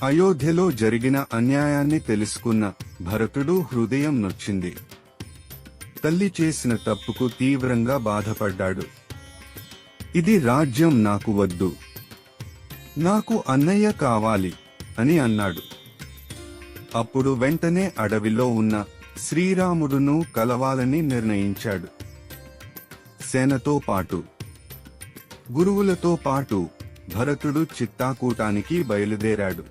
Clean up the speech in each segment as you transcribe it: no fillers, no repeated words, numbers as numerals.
అయోధ్యలో జరిగిన అన్యాయాన్ని తెలుసుకున్న భరతుడు హృదయం నొచ్చింది. తల్లి చేసిన తప్పుకు తీవ్రంగా బాధపడ్డాడు. ఇది రాజ్యం నాకు వద్దు, నాకు అన్నయ్య కావాలి అని అన్నాడు. అప్పుడు వెంటనే అడవిలో ఉన్న శ్రీరాముడును కలవాలని నిర్ణయించాడు. సేనతో పాటు, గురువులతో పాటు భరతుడు చిత్తాకూటానికి బయలుదేరాడు.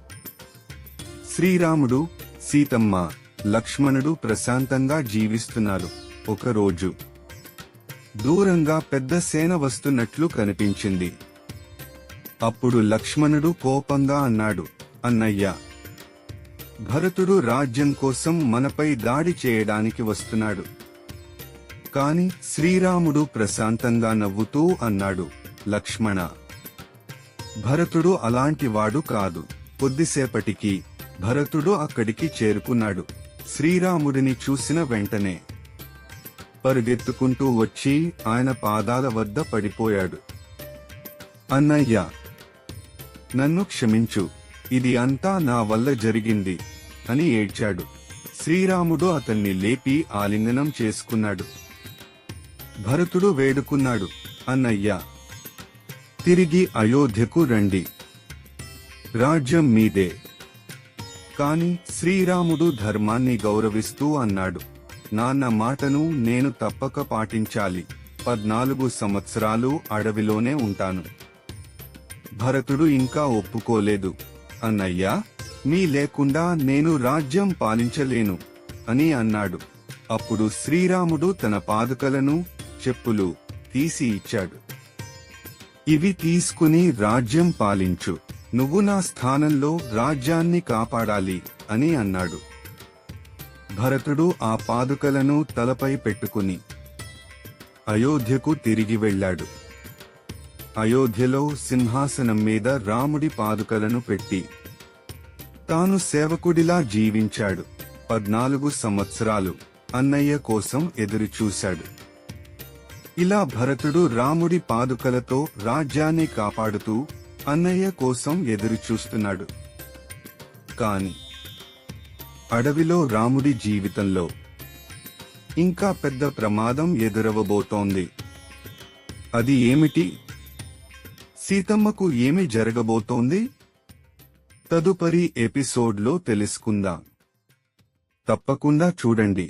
శ్రీరాముడు, సీతమ్మ, లక్ష్మణుడు ప్రశాంతంగా జీవిస్తున్నారు. ఒకరోజు దూరంగా పెద్ద సేన వస్తున్నట్లు కనిపించింది. అప్పుడు లక్ష్మణుడు కోపంగా అన్నాడు, అన్నయ్య, భరతుడు రాజ్యం కోసం మనపై దాడి చేయడానికి వస్తున్నాడు. కాని శ్రీరాముడు ప్రశాంతంగా నవ్వుతూ అన్నాడు, లక్ష్మణ, భరతుడు అలాంటివాడు కాదు. కొద్దిసేపటికి భరతుడు అక్కడికి చేరుకున్నాడు. శ్రీరాముడిని చూసిన వెంటనే పరుగెత్తుకుంటూ వచ్చి ఆయన పాదాల వద్ద పడిపోయాడు. అన్నయ్య, నన్ను క్షమించు, ఇది అంతా నా వల్ల జరిగింది అని ఏడ్చాడు. శ్రీరాముడు అతన్ని లేపి ఆలింగనం చేసుకున్నాడు. భరతుడు వేడుకున్నాడు, అన్నయ్య, తిరిగి అయోధ్యకు రండి, రాజ్యం మీదే. కాని శ్రీరాముడు ధర్మాన్ని గౌరవిస్తూ అన్నాడు, నాన్న మాటను నేను తప్పక పాటించాలి. 14 సంవత్సరాలు అడవిలోనే ఉంటాను. భరతుడు ఇంకా ఒప్పుకోలేదు. అన్నయ్యా, మీ లేకుండా నేను రాజ్యం పాలించలేను అని అన్నాడు. అప్పుడు శ్రీరాముడు తన పాదుకలను, చెప్పులు తీసి ఇచ్చాడు. ఇవి తీసుకుని రాజ్యం పాలించు, నువ్వు నా స్థానంలో రాజ్యాన్ని కాపాడాలి అని అన్నాడు. భరతుడు ఆ పాదుకలను తలపై పెట్టుకుని అయోధ్యకు తిరిగి వెళ్ళాడు. అయోధ్యలో సింహాసనం మీద రాముడి పాదుకలను పెట్టి తాను సేవకుడిలా జీవించాడు. 14 సంవత్సరాలు అన్నయ్య కోసం ఎదురుచూశాడు. ఇలా భరతుడు రాముడి పాదుకలతో రాజ్యాన్ని కాపాడుతూ అన్నయ్య కోసం ఎదురుచూస్తున్నాడు. కాని అడవిలో రాముడి జీవితంలో ఇంకా పెద్ద ప్రమాదం ఎదురవబోతోంది. అది ఏమిటి? సీతమ్మకు ఏమి జరగబోతోంది? తదుపరి ఎపిసోడ్లో తెలుసుకుందాం. తప్పకుండా చూడండి.